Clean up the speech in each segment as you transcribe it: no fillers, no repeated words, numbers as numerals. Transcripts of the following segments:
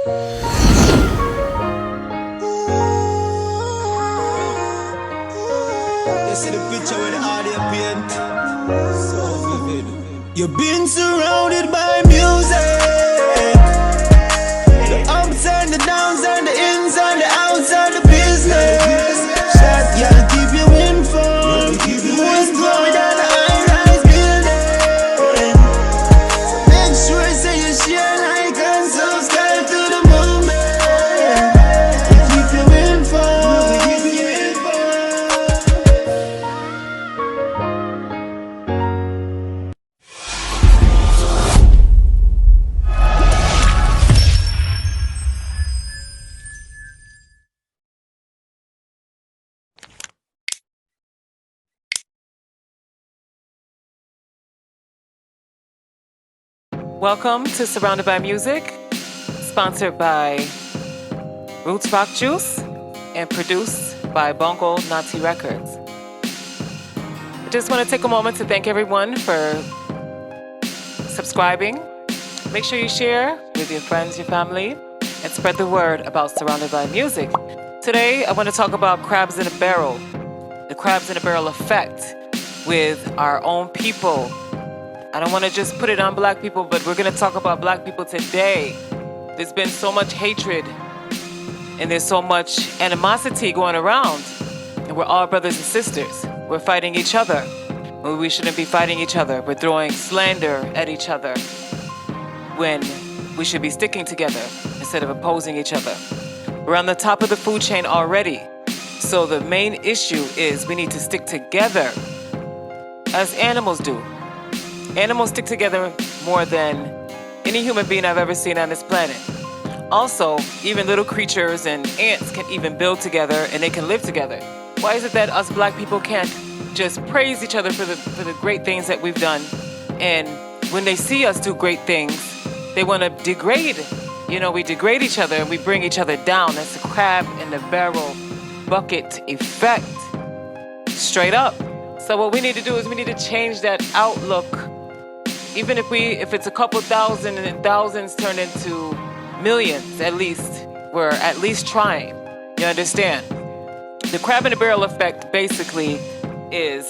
You see the picture with the audio paint? So vivid. You've been surrounded by music. The ups and the downs and the ins and the outs and the business. Shot y'all keep you informed. Most glory down the high-rise building. So make sure say you share, like and subscribe to the movement. We keep you informed. Welcome to Surrounded by Music, sponsored by Roots Rock Juice and produced by Bongo Nazi Records. I just want to take a moment to thank everyone for subscribing. Make sure you share with your friends, your family, and spread the word about Surrounded by Music. Today, I want to talk about crabs in a barrel, the crabs in a barrel effect with our own people. I don't want to just put it on black people, but we're going to talk about black people today. There's been so much hatred and there's so much animosity going around. And we're all brothers and sisters. We're fighting each other when we shouldn't be fighting each other. We're throwing slander at each other when we should be sticking together instead of opposing each other. We're on the top of the food chain already. So the main issue is we need to stick together as animals do. Animals stick together more than any human being I've ever seen on this planet. Also, even little creatures and ants can even build together and they can live together. Why is it that us black people can't just praise each other for the great things that we've done? And when they see us do great things, they want to degrade. You know, we degrade each other and we bring each other down. That's the crab in the barrel bucket effect. Straight up. So what we need to do is we need to change that outlook. Even if it's a couple thousand and then thousands turn into millions, at least, we're at least trying. You understand? The crab in the barrel effect basically is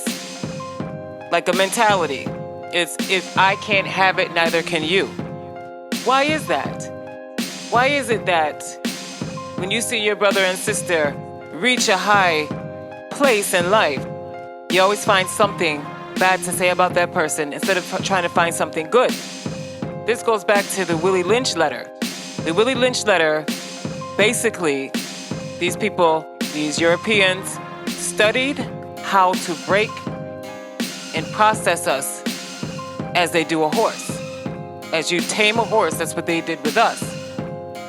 like a mentality. It's if I can't have it, neither can you. Why is that? Why is it that when you see your brother and sister reach a high place in life, you always find something bad to say about that person instead of trying to find something good? This goes back to the Willie Lynch letter. The Willie Lynch letter, basically, these people, these Europeans, studied how to break and process us as they do a horse. As you tame a horse, that's what they did with us.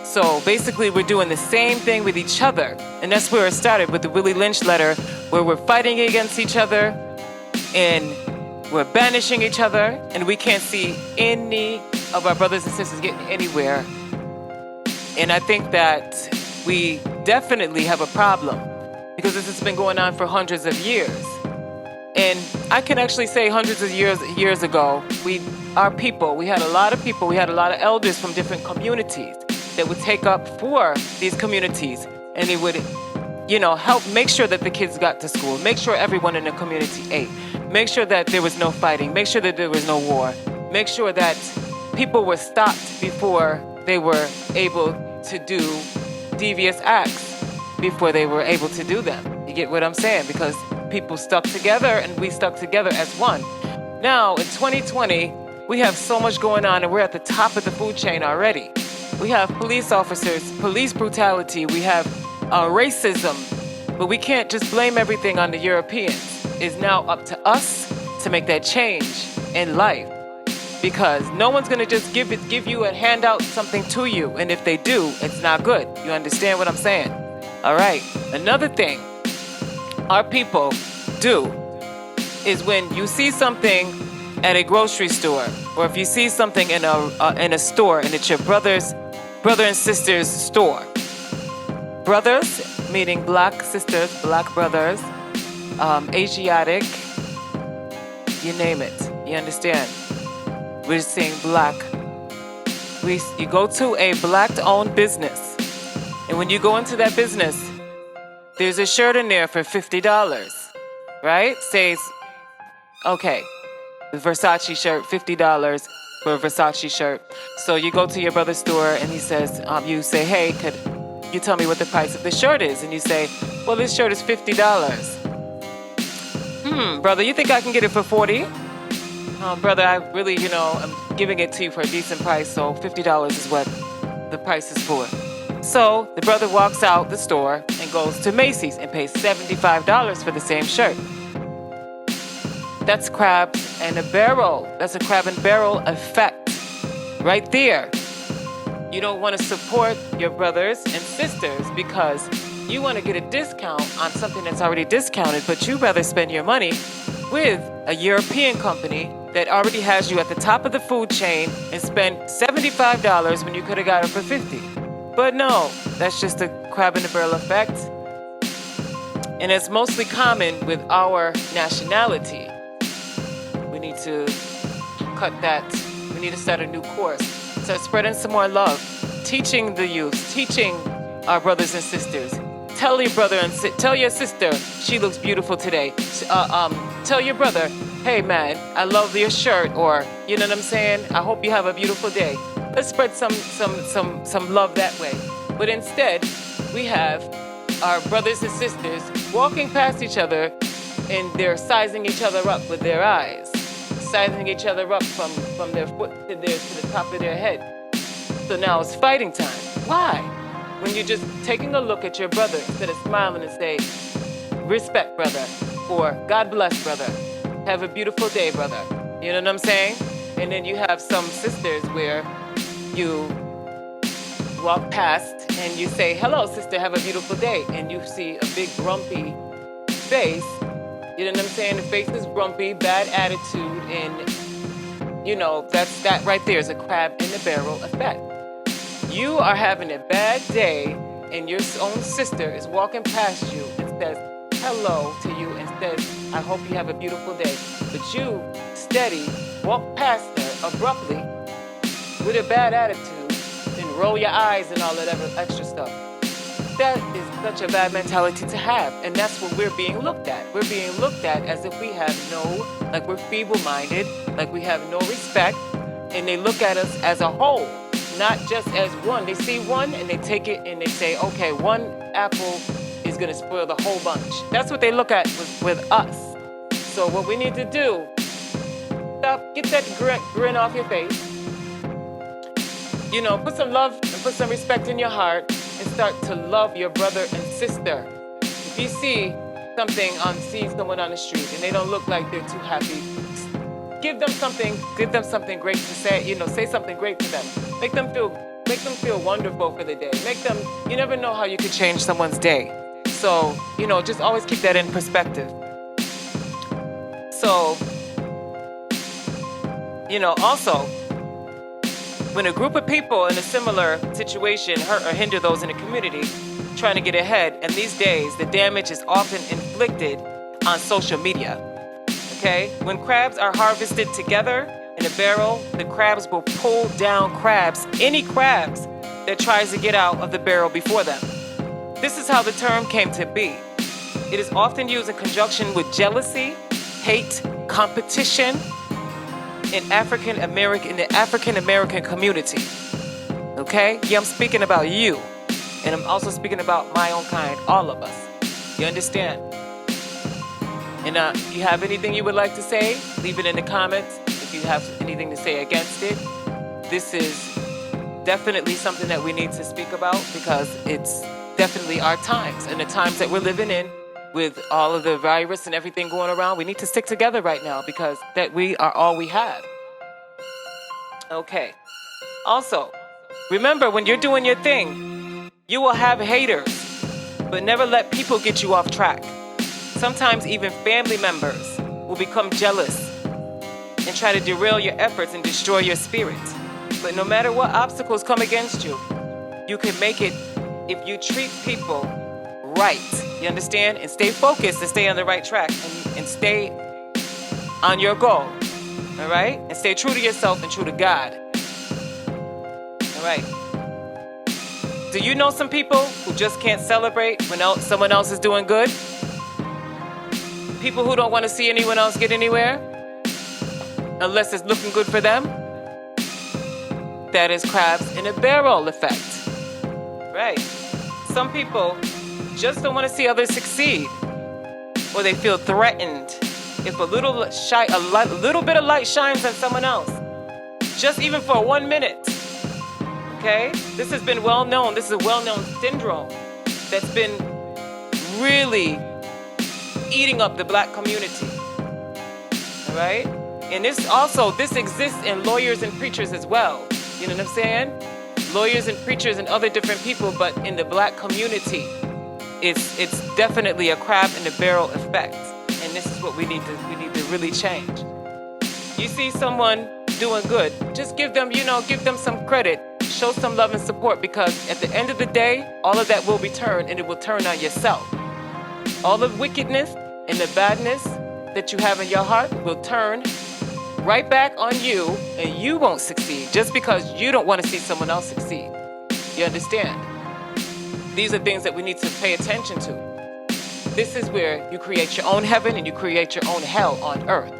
So basically, we're doing the same thing with each other. And that's where it started, with the Willie Lynch letter, where we're fighting against each other and we're banishing each other, and we can't see any of our brothers and sisters getting anywhere. And I think that we definitely have a problem because this has been going on for hundreds of years. And I can actually say hundreds of years ago, we had a lot of people, we had a lot of elders from different communities that would take up for these communities, and they would, help make sure that the kids got to school, make sure everyone in the community ate, make sure that there was no fighting, make sure that there was no war, make sure that people were stopped before they were able to do devious acts, before they were able to do them. You get what I'm saying? Because people stuck together and we stuck together as one. Now, in 2020, we have so much going on and we're at the top of the food chain already. We have police officers, police brutality, we have racism, but we can't just blame everything on the Europeans. It's now up to us to make that change in life, because no one's gonna just give you a handout, something to you, and if they do, it's not good. You understand what I'm saying? All right. Another thing our people do is when you see something at a grocery store, or if you see something in a store and it's your brother and sister's store. Brothers, meaning black sisters, black brothers, Asiatic, you name it. You understand? We're saying black You go to a black-owned business, and when you go into that business, there's a shirt in there for $50, right? Says, okay, the Versace shirt, $50 for a Versace shirt. So you go to your brother's store, and he says, you say, hey, could you tell me what the price of the shirt is? And you say, well, this shirt is $50. Brother, you think I can get it for 40? Brother, I really, I'm giving it to you for a decent price, so $50 is what the price is for. So the brother walks out the store and goes to Macy's and pays $75 for the same shirt. That's crabs in a barrel. That's a crab and barrel effect right there. You don't want to support your brothers and sisters because you want to get a discount on something that's already discounted, but you'd rather spend your money with a European company that already has you at the top of the food chain and spend $75 when you could have got it for $50. But no, that's just a crab in the barrel effect. And it's mostly common with our nationality. We need to cut that. We need to start a new course. Start spreading some more love. Teaching the youth, teaching our brothers and sisters. Tell your brother and tell your sister she looks beautiful today. Tell your brother, hey man, I love your shirt, or you know what I'm saying? I hope you have a beautiful day. Let's spread some love that way. But instead, we have our brothers and sisters walking past each other, and they're sizing each other up with their eyes, sizing each other up from their foot to the top of their head. So now it's fighting time. Why? When you're just taking a look at your brother instead of smiling and say, respect, brother, or God bless, brother. Have a beautiful day, brother. You know what I'm saying? And then you have some sisters where you walk past and you say, hello, sister, have a beautiful day. And you see a big grumpy face. You know what I'm saying? The face is grumpy, bad attitude, and that right there is a crab in the barrel effect. You are having a bad day, and your own sister is walking past you and says hello to you and says, I hope you have a beautiful day. But you, steady, walk past her abruptly with a bad attitude and roll your eyes and all that other extra stuff. That is such a bad mentality to have, and that's what we're being looked at. We're being looked at as if we have like we're feeble-minded, like we have no respect, and they look at us as a whole. Not just as one. They see one and they take it and they say, okay, one apple is going to spoil the whole bunch. That's what they look at with us. So what we need to do, get that grin off your face. Put some love and put some respect in your heart and start to love your brother and sister. If you see someone on the street and they don't look like they're too happy, give them something great to say, say something great to them. Make them feel wonderful for the day. You never know how you could change someone's day. So, just always keep that in perspective. So, also, when a group of people in a similar situation hurt or hinder those in the community trying to get ahead, and these days, the damage is often inflicted on social media. Okay? When crabs are harvested together in a barrel, the crabs will pull down any crabs that tries to get out of the barrel before them. This is how the term came to be. It is often used in conjunction with jealousy, hate, competition in the African American community. Okay? Yeah, I'm speaking about you. And I'm also speaking about my own kind, all of us. You understand? And if you have anything you would like to say, leave it in the comments. If you have anything to say against it, this is definitely something that we need to speak about because it's definitely our times. And the times that we're living in with all of the virus and everything going around, we need to stick together right now because that we are all we have. Okay. Also, remember when you're doing your thing, you will have haters, but never let people get you off track. Sometimes even family members will become jealous and try to derail your efforts and destroy your spirit. But no matter what obstacles come against you, you can make it if you treat people right. You understand? And stay focused and stay on the right track and stay on your goal. All right? And stay true to yourself and true to God. All right. Do you know some people who just can't celebrate when someone else is doing good? People who don't want to see anyone else get anywhere unless it's looking good for them? That is crabs in a barrel effect. Right. Some people just don't want to see others succeed, or they feel threatened if a little bit of light shines on someone else, just even for 1 minute. Okay? This has been well known. This is a well-known syndrome that's been really eating up the black community. All right? And this exists in lawyers and preachers as well. You know what I'm saying? Lawyers and preachers and other different people, but in the black community, it's definitely a crab in the barrel effect. And this is what we need to really change. You see someone doing good, just give them some credit. Show some love and support, because at the end of the day, all of that will be turned, and it will turn on yourself. All the wickedness and the badness that you have in your heart will turn right back on you, and you won't succeed just because you don't want to see someone else succeed. You understand? These are things that we need to pay attention to. This is where you create your own heaven and you create your own hell on earth.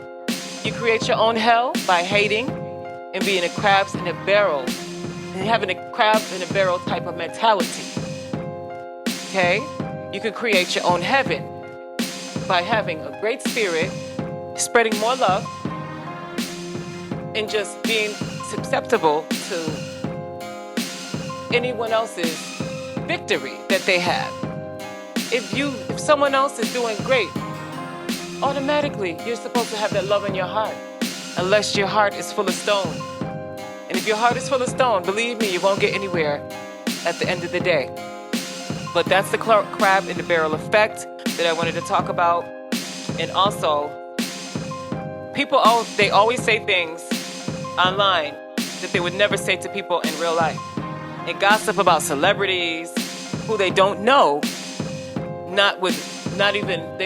You create your own hell by hating and being a crabs in a barrel, and having a crab in a barrel type of mentality. Okay? You can create your own heaven by having a great spirit, spreading more love, and just being susceptible to anyone else's victory that they have. If someone else is doing great, automatically you're supposed to have that love in your heart, unless your heart is full of stone. And if your heart is full of stone, believe me, you won't get anywhere at the end of the day. But that's the crab in the barrel effect that I wanted to talk about. And also, people, they always say things online that they would never say to people in real life. And gossip about celebrities who they don't know, they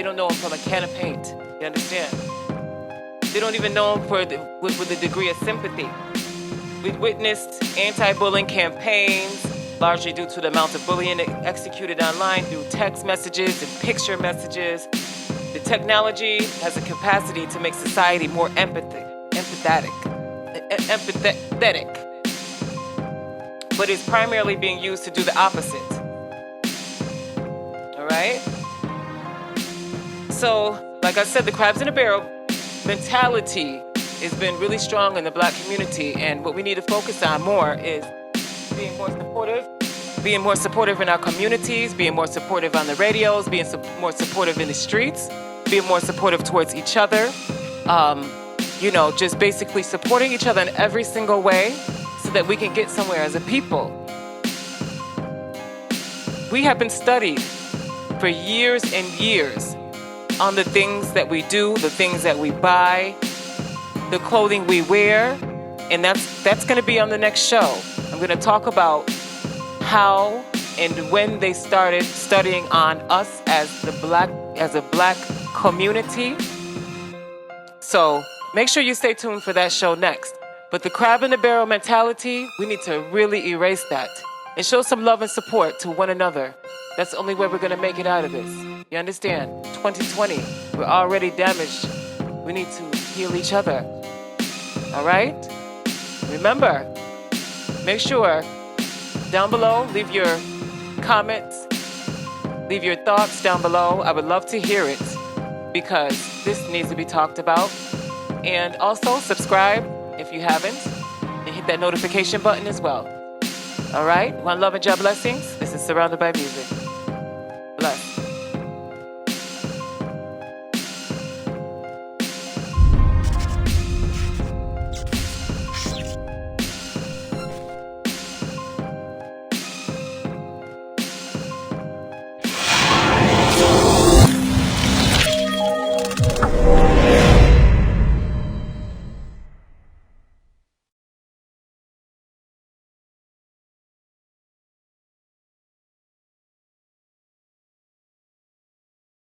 don't know them from a can of paint. You understand? They don't even know them with a degree of sympathy. We've witnessed anti-bullying campaigns, largely due to the amount of bullying executed online through text messages and picture messages. The technology has a capacity to make society more empathetic. But it's primarily being used to do the opposite. All right? So, like I said, the crabs in a barrel mentality has been really strong in the black community, and what we need to focus on more is being more supportive in our communities, being more supportive on the radios, being more supportive in the streets, being more supportive towards each other, just basically supporting each other in every single way so that we can get somewhere as a people. We have been studied for years and years on the things that we do, the things that we buy, the clothing we wear, and that's going to be on the next show. I'm going to talk about how and when they started studying on us as a black community. So make sure you stay tuned for that show next. But the crab in the barrel mentality, we need to really erase that and show some love and support to one another. That's the only way we're going to make it out of this. You understand? 2020, we're already damaged. We need to heal each other. All right? Remember, make sure down below, leave your comments, leave your thoughts down below. I would love to hear it because this needs to be talked about. And also subscribe if you haven't, and hit that notification button as well. All right? One love and job blessings. This is Surrounded by Music.